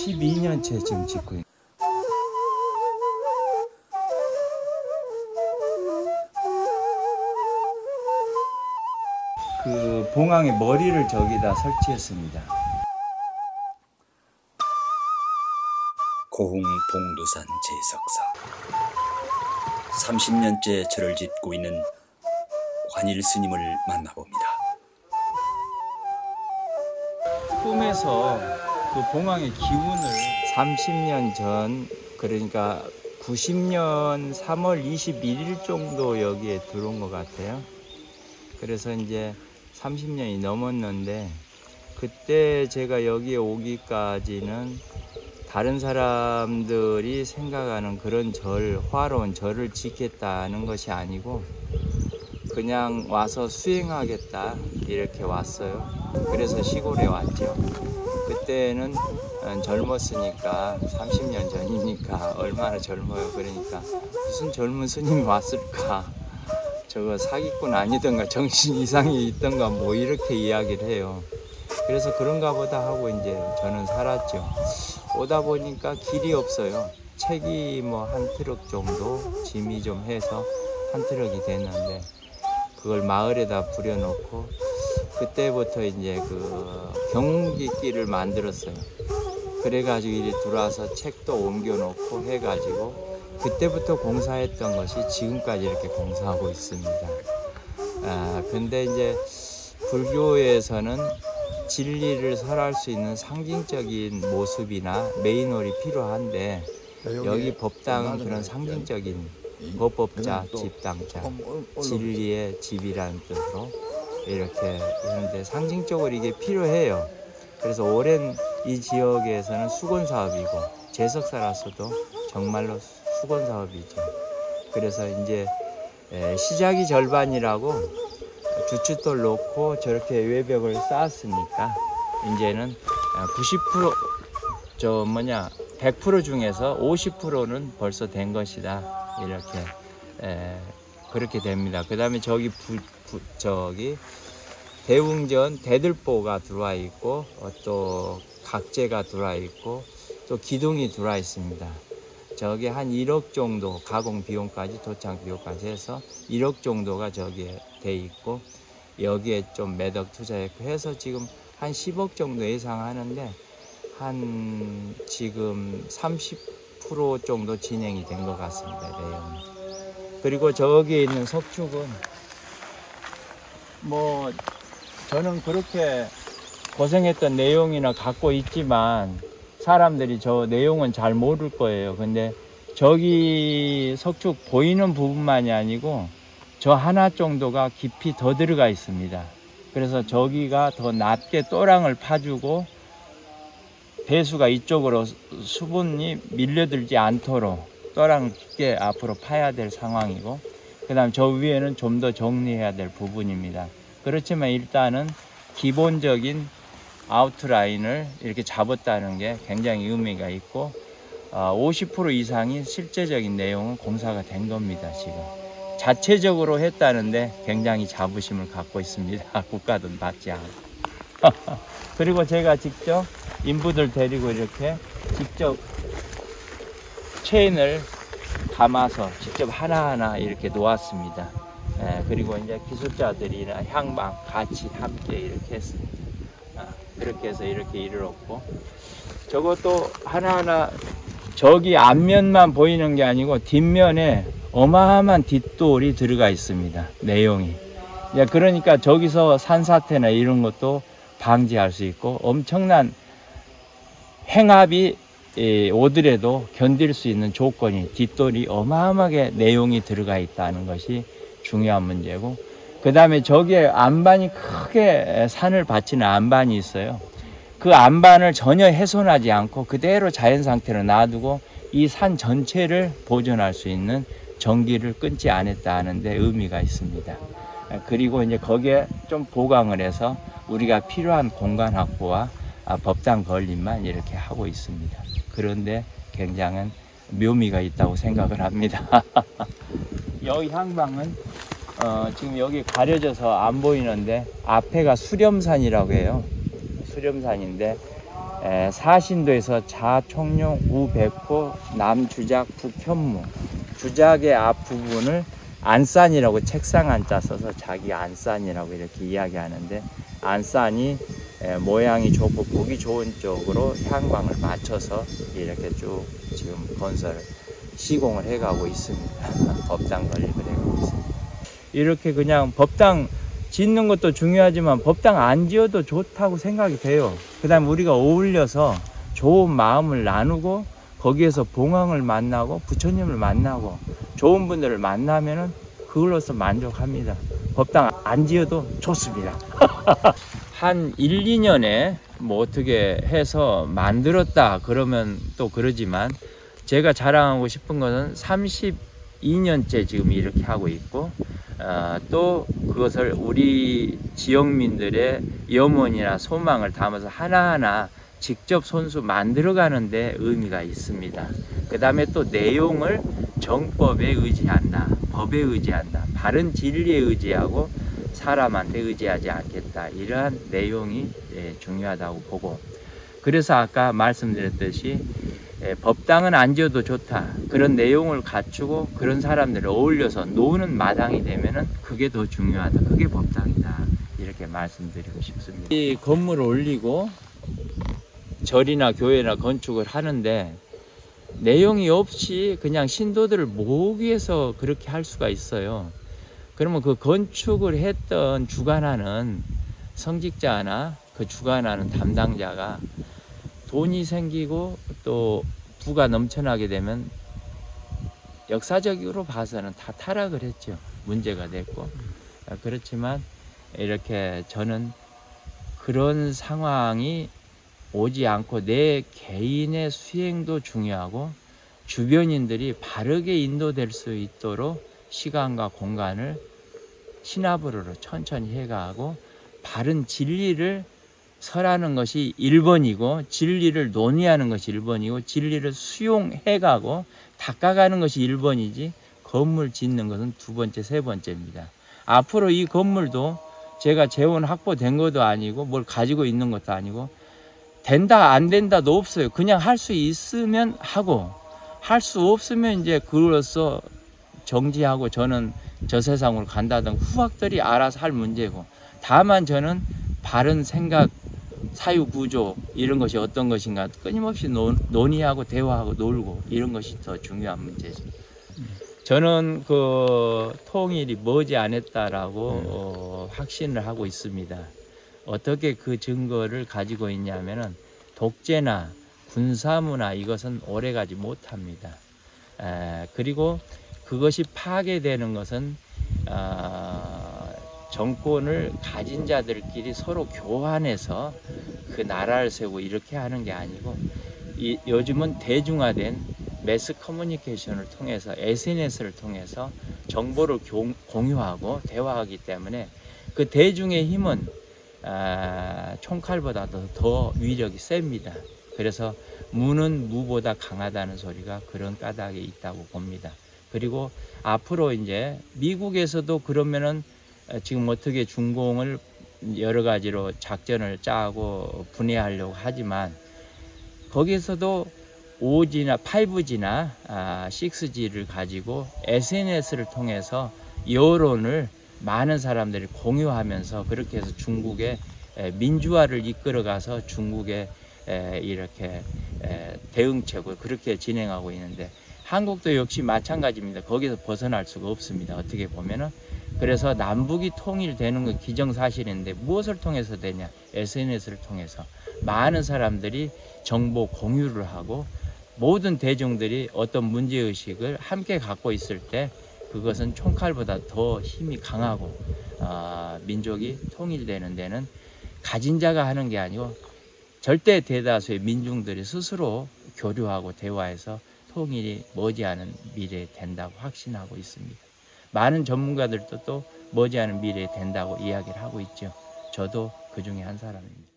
12년째 지금 짓고 있는. 그 봉황의 머리를 저기다 설치했습니다. 고흥 봉두산 제석사 30년째 절을 짓고 있는 관일 스님을 만나봅니다. 꿈에서 그 봉황의 기운을 30년 전, 그러니까 90년 3월 21일 정도 여기에 들어온 것 같아요. 그래서 이제 30년이 넘었는데, 그때 제가 여기에 오기까지는 다른 사람들이 생각하는 그런 절, 화로운 절을 짓겠다는 것이 아니고 그냥 와서 수행하겠다 이렇게 왔어요. 그래서 시골에 왔죠. 그때는 젊었으니까, 30년 전이니까 얼마나 젊어요. 그러니까 무슨 젊은 스님이 왔을까, 저거 사기꾼 아니던가 정신 이상이 있던가 뭐 이렇게 이야기를 해요. 그래서 그런가 보다 하고 이제 저는 살았죠. 오다 보니까 길이 없어요. 책이 뭐 한 트럭 정도 짐이 좀 해서 한 트럭이 됐는데, 그걸 마을에다 부려놓고 그때부터 이제 그 경운기길을 만들었어요. 그래가지고 이리 들어와서 책도 옮겨놓고 해가지고 그때부터 공사했던 것이 지금까지 이렇게 공사하고 있습니다. 근데 이제 불교에서는 진리를 설할 수 있는 상징적인 모습이나 메인홀이 필요한데, 여기 법당은 그런 상징적인 법법자, 집당자, 진리의 집이라는 뜻으로 이렇게 하는데 상징적으로 이게 필요해요. 그래서 오랜 이 지역에서는 수건 사업이고, 제석사라서도 정말로 수건 사업이죠. 그래서 이제 시작이 절반이라고 주춧돌 놓고 저렇게 외벽을 쌓았으니까 이제는 90% 100% 중에서 50%는 벌써 된 것이다, 이렇게 그렇게 됩니다. 그 다음에 저기 저기 대웅전 대들보가 들어와 있고, 또 각재가 들어와 있고, 또 기둥이 들어와 있습니다. 저기 한 1억 정도 가공 비용까지, 도착 비용까지 해서 1억 정도가 저기에 돼 있고, 여기에 좀 매덕 투자했고 해서 지금 한 10억 정도 예상하는데, 한 지금 30% 정도 진행이 된 것 같습니다, 내용이. 그리고 저기에 있는 석축은 뭐 저는 그렇게 고생했던 내용이나 갖고 있지만 사람들이 저 내용은 잘 모를 거예요. 근데 저기 석축 보이는 부분만이 아니고 저 하나 정도가 깊이 더 들어가 있습니다. 그래서 저기가 더 낮게 또랑을 파주고 배수가 이쪽으로 수분이 밀려들지 않도록 또랑을 깊게 앞으로 파야 될 상황이고, 그 다음 저 위에는 좀 더 정리해야 될 부분입니다. 그렇지만 일단은 기본적인 아웃라인을 이렇게 잡았다는 게 굉장히 의미가 있고, 50% 이상이 실제적인 내용은 공사가 된 겁니다. 지금 자체적으로 했다는데 굉장히 자부심을 갖고 있습니다. 국가돈 받지 않고. 그리고 제가 직접 인부들 데리고 이렇게 직접 체인을 감아서 직접 하나하나 이렇게 놓았습니다. 그리고 이제 기술자들이나 향방 같이 함께 이렇게 했습니다. 그렇게 해서 이렇게 이르렀고, 저것도 하나하나 저기 앞면만 보이는 게 아니고 뒷면에 어마어마한 뒷돌이 들어가 있습니다, 내용이. 그러니까 저기서 산사태나 이런 것도 방지할 수 있고, 엄청난 행합이 오더라도 견딜 수 있는 조건이, 뒷돌이 어마어마하게 내용이 들어가 있다는 것이 중요한 문제고, 그 다음에 저기에 안반이 크게 산을 받치는 안반이 있어요. 그 안반을 전혀 훼손하지 않고 그대로 자연 상태로 놔두고 이 산 전체를 보존할 수 있는 전기를 끊지 않았다는 데 의미가 있습니다. 그리고 이제 거기에 좀 보강을 해서 우리가 필요한 공간 확보와 법당 건립만 이렇게 하고 있습니다. 그런데 굉장한 묘미가 있다고 생각을 합니다. 여기 향방은 지금 여기 가려져서 안 보이는데 앞에가 수렴산이라고 해요. 수렴산인데 사신도에서 자총룡 우백호 남주작 북현무 주작의 앞부분을 안산이라고 책상 안자 써서 자기 안산이라고 이렇게 이야기하는데, 안산이 모양이 좋고 보기 좋은 쪽으로 향방을 맞춰서 이렇게 쭉 지금 건설 시공을 해가고 있습니다. 법당 건립을 해가고 있습니다. 이렇게 그냥 법당 짓는 것도 중요하지만 법당 안 지어도 좋다고 생각이 돼요. 그 다음에 우리가 어울려서 좋은 마음을 나누고 거기에서 봉황을 만나고 부처님을 만나고 좋은 분들을 만나면은 그걸로서 만족합니다. 법당 안 지어도 좋습니다. 한 1, 2년에 뭐 어떻게 해서 만들었다 그러면 또 그러지만, 제가 자랑하고 싶은 것은 32년째 지금 이렇게 하고 있고, 또 그것을 우리 지역민들의 염원이나 소망을 담아서 하나하나 직접 손수 만들어가는 데 의미가 있습니다. 그 다음에 또 내용을 정법에 의지한다, 법에 의지한다, 바른 진리에 의지하고 사람한테 의지하지 않겠다, 이러한 내용이 중요하다고 보고, 그래서 아까 말씀드렸듯이 법당은 안 지어도 좋다, 그런 내용을 갖추고 그런 사람들을 어울려서 노는 마당이 되면은 그게 더 중요하다, 그게 법당이다, 이렇게 말씀드리고 싶습니다. 이 건물을 올리고 절이나 교회나 건축을 하는데 내용이 없이 그냥 신도들을 모으기 위해서 그렇게 할 수가 있어요. 그러면 그 건축을 했던 주관하는 성직자나 그 주관하는 담당자가 돈이 생기고 또 부가 넘쳐나게 되면 역사적으로 봐서는 다 타락을 했죠. 문제가 됐고. 그렇지만 이렇게 저는 그런 상황이 오지 않고 내 개인의 수행도 중요하고 주변인들이 바르게 인도될 수 있도록 시간과 공간을 시나브로로 천천히 해가고 바른 진리를 설하는 것이 1번이고 진리를 논의하는 것이 1번이고 진리를 수용해가고 닦아가는 것이 1번이지 건물 짓는 것은 2번째, 3번째입니다. 앞으로 이 건물도 제가 재원 확보된 것도 아니고 뭘 가지고 있는 것도 아니고 된다 안 된다도 없어요. 그냥 할 수 있으면 하고 할 수 없으면 이제 그로써 정지하고 저는 저 세상으로 간다든 후학들이 알아서 할 문제고, 다만 저는 바른 생각, 사유구조 이런 것이 어떤 것인가 끊임없이 논의하고 대화하고 놀고 이런 것이 더 중요한 문제죠. 저는 그 통일이 머지 않았다라고 확신을 하고 있습니다. 어떻게 그 증거를 가지고 있냐면은 독재나 군사문화 이것은 오래가지 못합니다. 그리고 그것이 파괴되는 것은 정권을 가진 자들끼리 서로 교환해서 그 나라를 세우고 이렇게 하는 게 아니고, 요즘은 대중화된 매스 커뮤니케이션을 통해서 SNS를 통해서 정보를 공유하고 대화하기 때문에 그 대중의 힘은 총칼보다도 더 위력이 셉니다. 그래서 무는 무보다 강하다는 소리가 그런 까닭에 있다고 봅니다. 그리고 앞으로 이제 미국에서도 그러면은 지금 어떻게 중공을 여러 가지로 작전을 짜고 분해하려고 하지만 거기에서도 5G나 5G나 6G를 가지고 SNS를 통해서 여론을 많은 사람들이 공유하면서 그렇게 해서 중국의 민주화를 이끌어가서 중국의 이렇게 대응책을 그렇게 진행하고 있는데, 한국도 역시 마찬가지입니다. 거기서 벗어날 수가 없습니다. 어떻게 보면은. 그래서 남북이 통일되는 건 기정사실인데 무엇을 통해서 되냐? SNS를 통해서 많은 사람들이 정보 공유를 하고 모든 대중들이 어떤 문제의식을 함께 갖고 있을 때 그것은 총칼보다 더 힘이 강하고 민족이 통일되는 데는 가진 자가 하는 게 아니고 절대 대다수의 민중들이 스스로 교류하고 대화해서 통일이 머지않은 미래에 된다고 확신하고 있습니다. 많은 전문가들도 또 머지않은 미래에 된다고 이야기를 하고 있죠. 저도 그 중에 한 사람입니다.